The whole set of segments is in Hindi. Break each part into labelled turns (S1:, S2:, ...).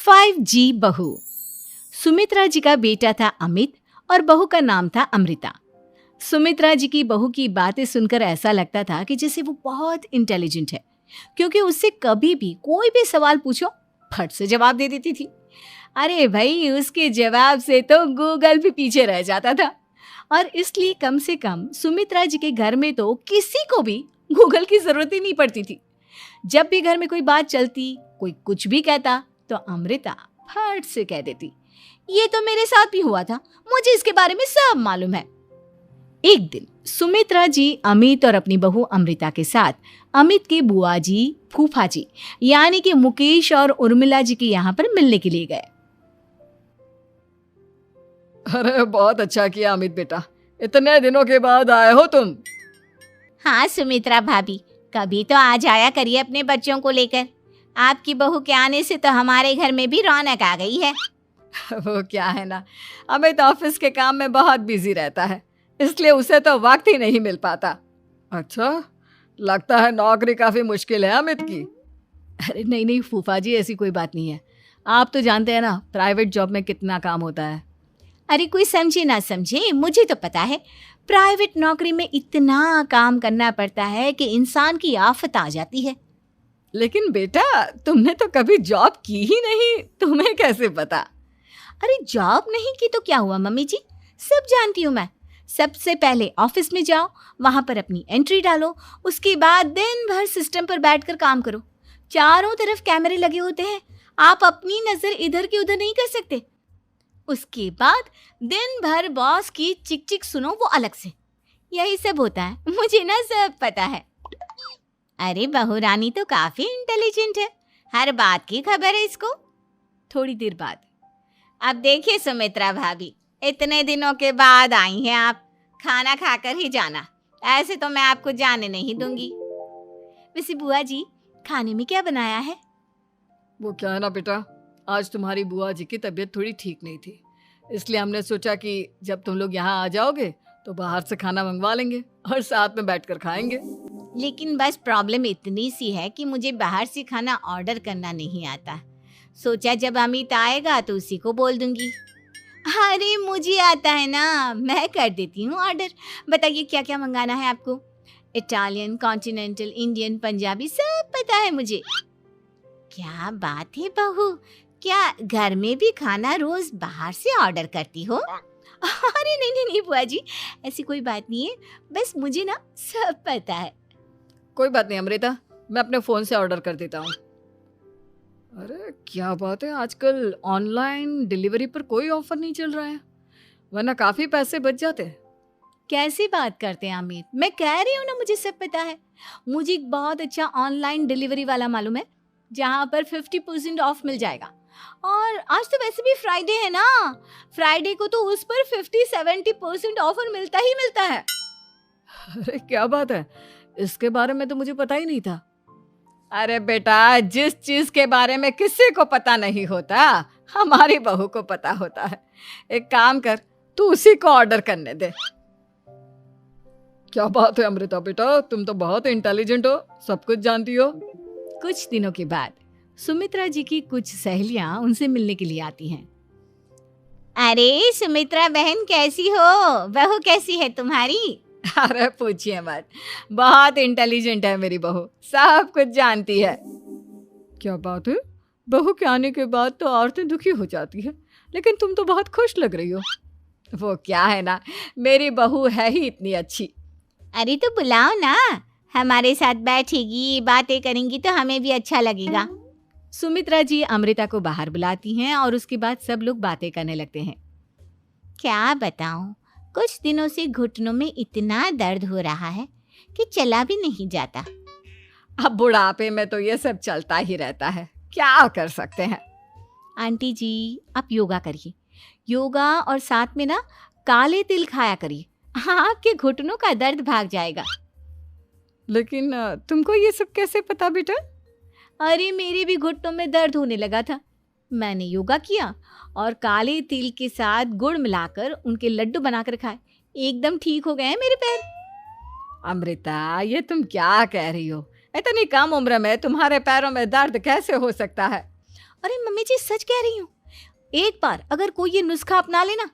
S1: 5G बहू। सुमित्रा जी का बेटा था अमित और बहू का नाम था अमृता। सुमित्रा जी की बहू की बातें सुनकर ऐसा लगता था कि जैसे वो बहुत इंटेलिजेंट है, क्योंकि उससे कभी भी कोई भी सवाल पूछो फट से जवाब दे देती थी। अरे भाई, उसके जवाब से तो गूगल भी पीछे रह जाता था। और इसलिए कम से कम सुमित्रा जी के घर में तो किसी को भी गूगल की जरूरत ही नहीं पड़ती थी। जब भी घर में कोई बात चलती, कोई कुछ भी कहता, तो अमृता फट से कह देती, ये तो मेरे साथ भी हुआ था, मुझे इसके बारे में सब मालूम है। एक दिन सुमित्रा जी अमित और अपनी बहू अमृता के साथ अमित के बुआ जी, फूफा जी यानी कि मुकेश और उर्मिला जी के यहाँ पर मिलने के लिए गए।
S2: अरे बहुत अच्छा किया अमित बेटा, इतने दिनों के बाद आए हो तुम।
S3: हाँ सुमित्रा भाभी, कभी तो आ जाया करिए अपने बच्चों को लेकर। आपकी बहू के आने से तो हमारे घर में भी रौनक आ गई है।
S2: वो क्या है ना, अमित ऑफिस के काम में बहुत बिजी रहता है, इसलिए उसे तो वक्त ही नहीं मिल पाता। अच्छा, लगता है नौकरी काफी मुश्किल है अमित की।
S1: अरे नहीं फूफा जी, ऐसी कोई बात नहीं है। आप तो जानते हैं ना प्राइवेट जॉब में कितना काम होता है।
S3: अरे कोई समझे ना समझे, मुझे तो पता है प्राइवेट नौकरी में इतना काम करना पड़ता है कि इंसान की आफत आ जाती है।
S2: लेकिन बेटा, तुमने तो कभी जॉब की ही नहीं, तुम्हें कैसे पता?
S3: अरे जॉब नहीं की तो क्या हुआ मम्मी जी, सब जानती हूँ मैं। सबसे पहले ऑफिस में जाओ, वहां पर अपनी एंट्री डालो, उसके बाद दिन भर सिस्टम पर बैठकर काम करो। चारों तरफ कैमरे लगे होते हैं, आप अपनी नजर इधर की उधर नहीं कर सकते। उसके बाद दिन भर बॉस की चिक चिक सुनो, वो अलग से। यही सब होता है, मुझे ना सब पता है। अरे बहू रानी तो काफी इंटेलिजेंट है, हर बात की खबर है इसको।
S1: थोड़ी देर बाद,
S3: अब देखिए सुमित्रा भाभी, इतने दिनों के बाद आई हैं आप, खाना खाकर ही जाना, ऐसे तो मैं आपको जाने नहीं दूंगी।
S1: वैसे बुआ जी, खाने में क्या बनाया है?
S2: वो क्या है ना बेटा, आज तुम्हारी बुआ जी की तबीयत थोड़ी ठीक नहीं थी, इसलिए हमने सोचा कि जब तुम लोग यहाँ आ जाओगे तो बाहर से खाना मंगवा लेंगे और साथ में बैठकर खाएंगे।
S3: लेकिन बस प्रॉब्लम इतनी सी है कि मुझे बाहर से खाना ऑर्डर करना नहीं आता। सोचा जब अमित आएगा तो उसी को बोल दूंगी। अरे मुझे आता है ना, मैं कर देती हूँ ऑर्डर। बताइए क्या क्या मंगाना है आपको? इटालियन, कॉन्टिनेंटल, इंडियन, पंजाबी, सब पता है मुझे। क्या बात है बहू, क्या घर में भी खाना रोज बाहर से ऑर्डर करती हो?
S1: अरे नहीं बुआ जी, ऐसी कोई बात नहीं है, बस मुझे ना सब पता है।
S2: कोई बात नहीं अमृता, मैं अपने फोन से ऑर्डर कर देता हूँ। अरे क्या बात है, आजकल ऑनलाइन डिलीवरी पर कोई ऑफर नहीं चल रहा है, वरना काफी पैसे बच जाते हैं।
S1: कैसी बात करते हैं अमित, मैं कह रही हूँ ना मुझे सब पता है। मुझे एक बहुत अच्छा ऑनलाइन डिलीवरी वाला मालूम है, जहाँ पर 50% ऑफ मिल जाएगा। और आज तो वैसे भी फ्राइडे है ना, फ्राइडे को तो उस पर 50-70% ऑफर मिलता ही मिलता है।
S2: अरे क्या बात है, इसके बारे में तो मुझे पता ही नहीं था। अरे बेटा, जिस चीज के बारे में किसी को पता नहीं होता, हमारी बहू को पता होता है। एक काम कर, तू उसी को ऑर्डर करने दे। क्या बात है अमृता बेटा, तुम तो बहुत इंटेलिजेंट हो, सब कुछ जानती हो।
S1: कुछ दिनों के बाद सुमित्रा जी की कुछ सहेलियां उनसे मिलने के लिए आती हैं।
S3: अरे सुमित्रा बहन कैसी हो, बहू कैसी है तुम्हारी?
S2: अरे पूछिए मत, बहुत इंटेलिजेंट है मेरी बहू, सब कुछ जानती है। क्या बात है, बहू के आने के बाद तो औरतें दुखी हो जाती है, लेकिन तुम तो बहुत खुश लग रही हो। वो क्या है ना, मेरी बहू है ही इतनी अच्छी।
S3: अरे तो बुलाओ ना, हमारे साथ बैठेगी, बातें करेंगी तो हमें भी अच्छा लगेगा।
S1: सुमित्रा जी अमृता को बाहर बुलाती हैं और उसके बाद सब लोग बातें करने लगते हैं।
S3: क्या बताऊं, कुछ दिनों से घुटनों में इतना दर्द हो रहा है कि चला भी नहीं जाता।
S2: अब बुढ़ापे में तो ये सब चलता ही रहता है, क्या कर सकते हैं।
S1: आंटी जी, आप योगा करिए, योगा और साथ में ना काले तिल खाया करिए, आपके घुटनों का दर्द भाग जाएगा।
S2: लेकिन तुमको ये सब कैसे पता बेटा?
S1: अरे मेरे भी घुटनों में दर्द होने लगा था, मैंने योगा किया और काले तिल के साथ गुड़ मिलाकर उनके लड्डू बनाकर खाए, एकदम ठीक हो गए हैं मेरे पैर।
S2: अमृता, ये तुम क्या कह रही हो? इतनी कम उम्र में तुम्हारे पैरों में दर्द कैसे हो सकता है?
S3: अरे मम्मी जी सच कह रही हूँ, एक बार अगर कोई ये नुस्खा अपना लेना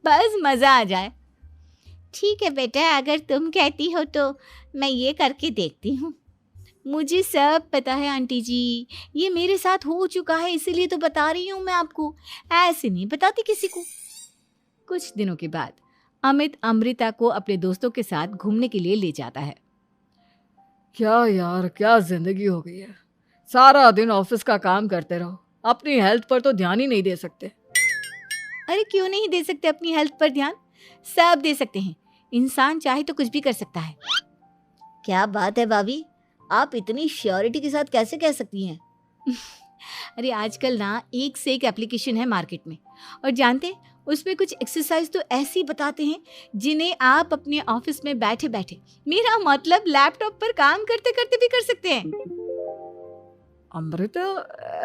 S3: बस मज़ा आ जाए। ठीक है बेटा, अगर तुम कहती हो तो मैं ये करके देखती हूँ। मुझे सब पता है आंटी जी, ये मेरे साथ हो चुका है, इसीलिए तो बता रही हूँ मैं आपको, ऐसे नहीं बताती किसी को।
S1: कुछ दिनों के बाद अमित अमृता को अपने दोस्तों के साथ घूमने के लिए ले जाता है।
S2: क्या यार, क्या जिंदगी हो गई है। सारा दिन ऑफिस का काम करते रहो, अपनी हेल्थ पर तो ध्यान ही नहीं दे सकते।
S1: अरे क्यों नहीं दे सकते अपनी हेल्थ पर ध्यान? सब दे सकते हैं, इंसान चाहे तो कुछ भी कर सकता है।
S3: क्या बात है भाभी, आप इतनी श्योरिटी के साथ कैसे कह सकती हैं?
S1: अरे आजकल ना एक से एक एप्लीकेशन है मार्केट में, और जानते हैं उसमें कुछ एक्सरसाइज तो ऐसी बताते हैं जिन्हें आप अपने ऑफिस में बैठे बैठे, मेरा मतलब लैपटॉप पर काम करते करते भी कर सकते हैं।
S2: अमृता,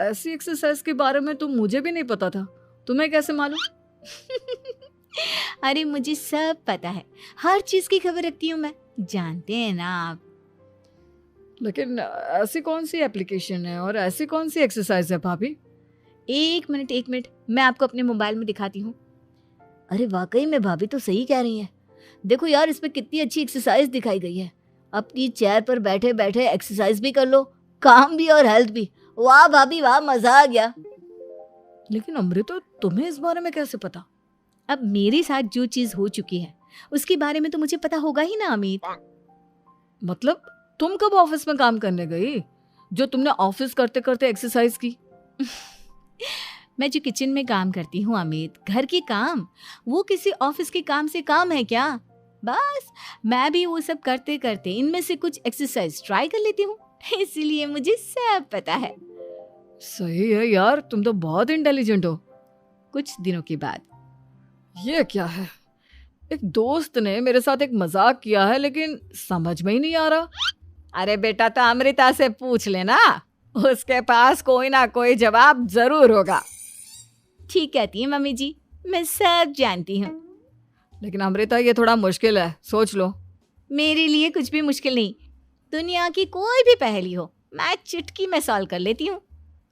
S2: ऐसी एक्सरसाइज के बारे में तो मुझे भी नहीं पता था, तुम्हें कैसे मालूम?
S1: अरे मुझे सब पता है, हर चीज की खबर रखती हूँ मैं, जानते हैं ना आप।
S2: लेकिन ऐसी कौन सी एप्लीकेशन है और ऐसी कौन सी एक्सरसाइज है भाभी?
S1: एक मिनट, मैं आपको अपने मोबाइल में दिखाती हूँ।
S3: अरे वाकई में भाभी तो सही कह रही हैं। देखो यार, इसमें कितनी अच्छी एक्सरसाइज दिखाई गई है। अपनी चेयर पर बैठे बैठे एक्सरसाइज भी कर लो, काम भी और हेल्थ भी। वाह भाभी वाह, मजा आ गया।
S2: लेकिन अमृता, तुम्हें इस बारे में कैसे पता?
S1: अब मेरे साथ जो चीज हो चुकी है उसके बारे में तो मुझे पता होगा ही ना अमित।
S2: मतलब तुम कब ऑफिस में काम करने गई जो तुमने ऑफिस करते करते एक्सरसाइज की?
S1: मैं जो किचन में काम करती हूँ अमित, घर के काम, वो किसी ऑफिस के काम से काम है क्या? बस मैं भी वो सब करते करते इनमें से कुछ एक्सरसाइज ट्राई कर लेती हूँ, इसीलिए मुझे सब पता है।
S2: सही है यार, तुम तो बहुत इंटेलिजेंट हो।
S1: कुछ दिनों के बाद
S2: ये क्या है, एक दोस्त ने मेरे साथ एक मजाक किया है लेकिन समझ में ही नहीं आ रहा।
S1: अरे बेटा, तो अमृता से पूछ लेना, उसके पास कोई ना कोई जवाब जरूर होगा। ठीक कहती है मम्मी जी, मैं सब जानती हूँ।
S2: लेकिन अमृता, ये थोड़ा मुश्किल है, सोच लो।
S1: मेरे लिए कुछ भी मुश्किल नहीं, दुनिया की कोई भी पहेली हो मैं चुटकी में सॉल्व कर लेती हूँ।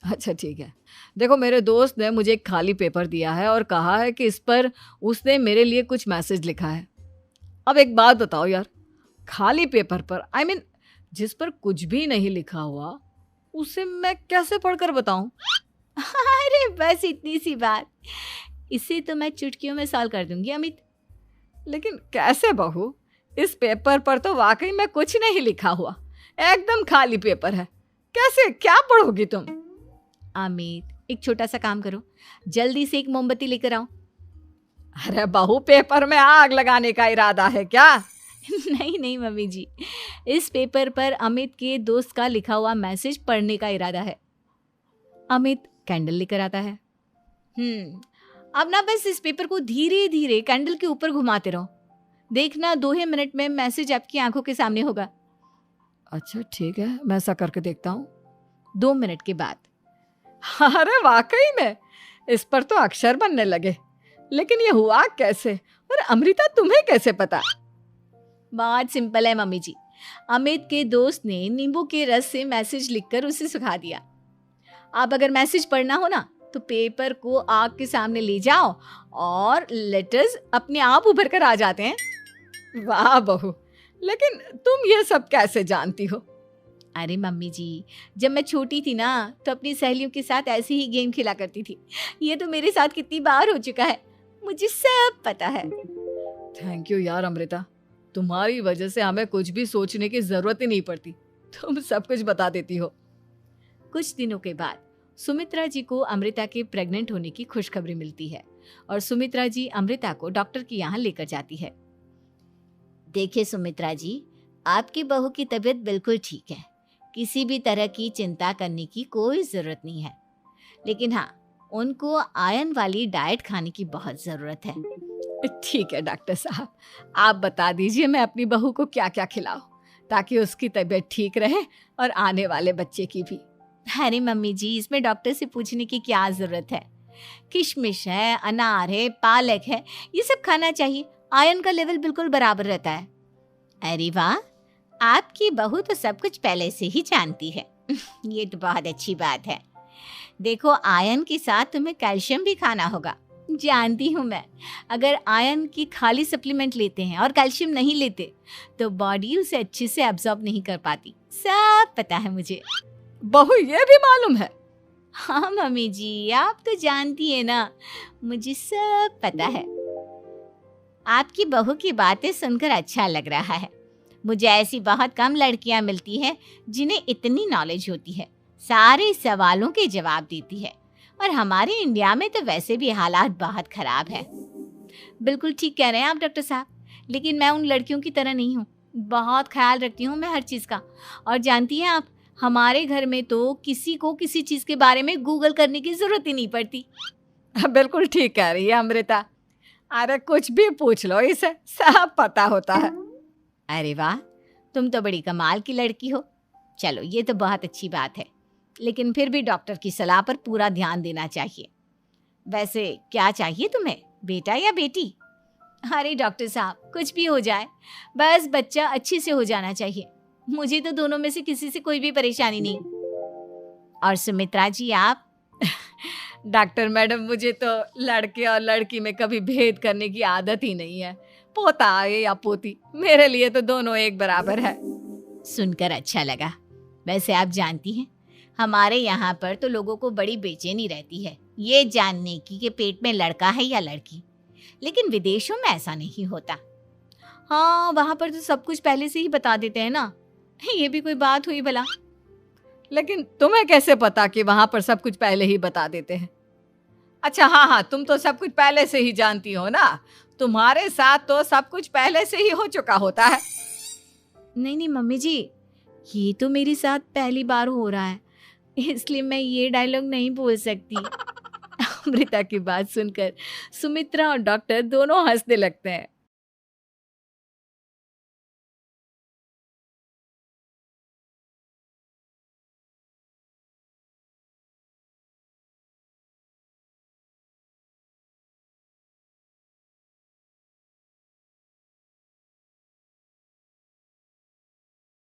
S2: अच्छा ठीक है, देखो मेरे दोस्त ने मुझे एक खाली पेपर दिया है और कहा है कि इस पर उसने मेरे लिए कुछ मैसेज लिखा है। अब एक बात बताओ यार, खाली पेपर पर, आई मीन जिस पर कुछ भी नहीं लिखा हुआ, उसे मैं कैसे पढ़कर बताऊं?
S1: अरे बस इतनी सी बात, इसे तो मैं चुटकियों में सॉल्व कर दूंगी अमित।
S2: लेकिन कैसे बहू, इस पेपर पर तो वाकई में कुछ नहीं लिखा हुआ, एकदम खाली पेपर है, कैसे, क्या पढ़ोगी तुम?
S1: अमित, एक छोटा सा काम करो, जल्दी से एक मोमबत्ती लेकर आओ।
S2: अरे बहू, पेपर में आग लगाने का इरादा है क्या?
S1: नहीं मम्मी जी, इस पेपर पर अमित के दोस्त का लिखा हुआ मैसेज पढ़ने का इरादा है। अमित कैंडल लेकर आता है। अब ना बस इस पेपर को धीरे धीरे कैंडल के ऊपर घुमाते रहो, देखना 2 ही मिनट में मैसेज आपकी आंखों के सामने होगा।
S2: अच्छा ठीक है, मैं ऐसा करके देखता हूँ।
S1: 2 मिनट के बाद,
S2: अरे वाकई में इस पर तो अक्षर बनने लगे, लेकिन ये हुआ कैसे? और अमृता, तुम्हें कैसे पता?
S1: बहुत सिंपल है मम्मी जी, अमित के दोस्त ने नींबू के रस से मैसेज लिखकर उसे सुखा दिया। अब अगर मैसेज पढ़ना हो ना तो पेपर को आग के सामने ले जाओ और लेटर्स अपने आप उभर कर आ जाते हैं।
S2: वाह बहू, लेकिन तुम ये सब कैसे जानती हो?
S1: अरे मम्मी जी, जब मैं छोटी थी ना तो अपनी सहेलियों के साथ ऐसे ही गेम खेला करती थी। ये तो मेरे साथ कितनी बार हो चुका है, मुझे सब पता है।
S2: थैंक यू यार अमृता, तुम्हारी वजह से हमें कुछ भी सोचने की जरूरत ही नहीं पड़ती, तुम सब कुछ बता देती हो।
S1: कुछ दिनों के बाद सुमित्रा जी को अमृता के प्रेग्नेंट होने की खुशखबरी मिलती है और सुमित्रा जी अमृता को डॉक्टर के यहाँ लेकर जाती है।
S3: देखिए सुमित्रा जी, आपकी बहू की तबीयत बिल्कुल ठीक है, किसी भी तरह की चिंता करने की कोई ज़रूरत नहीं है, लेकिन हाँ, उनको आयरन वाली डाइट खाने की बहुत ज़रूरत है।
S2: ठीक है डॉक्टर साहब, आप बता दीजिए मैं अपनी बहू को क्या क्या खिलाऊं ताकि उसकी तबीयत ठीक रहे और आने वाले बच्चे की भी।
S1: अरे मम्मी जी, इसमें डॉक्टर से पूछने की क्या ज़रूरत है, किशमिश है, अनार है, पालक है, ये सब खाना चाहिए, आयरन का लेवल बिल्कुल बराबर रहता है।
S3: अरे वाह, आपकी बहू तो सब कुछ पहले से ही जानती है। ये तो बहुत अच्छी बात है। देखो, आयरन के साथ तुम्हें कैल्शियम भी खाना होगा। जानती हूँ मैं, अगर आयरन की खाली सप्लीमेंट लेते हैं और कैल्शियम नहीं लेते तो बॉडी उसे अच्छे से एब्जॉर्ब नहीं कर पाती। सब पता है मुझे।
S2: बहू ये भी मालूम है?
S3: हाँ मम्मी जी, आप तो जानती है ना, मुझे सब पता है। आपकी बहू की बातें सुनकर अच्छा लग रहा है। मुझे ऐसी बहुत कम लड़कियां मिलती हैं जिन्हें इतनी नॉलेज होती है, सारे सवालों के जवाब देती है। और हमारे इंडिया में तो वैसे भी हालात बहुत खराब है। बिल्कुल ठीक कह रहे हैं आप डॉक्टर साहब, लेकिन मैं उन लड़कियों की तरह नहीं हूँ। बहुत ख्याल रखती हूँ मैं हर चीज़ का। और जानती हैं आप, हमारे घर में तो किसी को किसी चीज़ के बारे में गूगल करने की ज़रूरत ही नहीं पड़ती।
S2: बिल्कुल ठीक कह रही है अमृता। अरे कुछ भी पूछ लो इसे, सब पता होता है।
S3: अरे वाह, तुम तो बड़ी कमाल की लड़की हो। चलो, ये तो बहुत अच्छी बात है, लेकिन फिर भी डॉक्टर की सलाह पर पूरा ध्यान देना चाहिए। वैसे क्या चाहिए तुम्हें, बेटा या बेटी? अरे डॉक्टर साहब, कुछ भी हो जाए, बस बच्चा अच्छे से हो जाना चाहिए। मुझे तो दोनों में से किसी से कोई भी परेशानी नहीं। और सुमित्रा जी, आप?
S2: डॉक्टर मैडम, मुझे तो लड़के और लड़की में कभी भेद करने की आदत ही नहीं है। पोता आए या पोती, मेरे लिए तो दोनों एक बराबर है।
S3: सुनकर अच्छा लगा। वैसे आप जानती हैं, हमारे यहाँ पर तो लोगों को बड़ी बेचैनी रहती है ये जानने की कि पेट में लड़का है या लड़की, लेकिन विदेशों में ऐसा नहीं होता।
S1: हाँ, वहाँ पर तो सब कुछ पहले से ही बता देते हैं ना। ये भी कोई बात हुई भला?
S2: लेकिन तुम्हें कैसे पता कि वहां पर सब कुछ पहले ही बता देते हैं? अच्छा हाँ, तुम तो सब कुछ पहले से ही जानती हो ना। तुम्हारे साथ तो सब कुछ पहले से ही हो चुका होता है।
S1: नहीं मम्मी जी, ये तो मेरे साथ पहली बार हो रहा है, इसलिए मैं ये डायलॉग नहीं बोल सकती। अमृता की बात सुनकर सुमित्रा और डॉक्टर दोनों हंसने लगते हैं।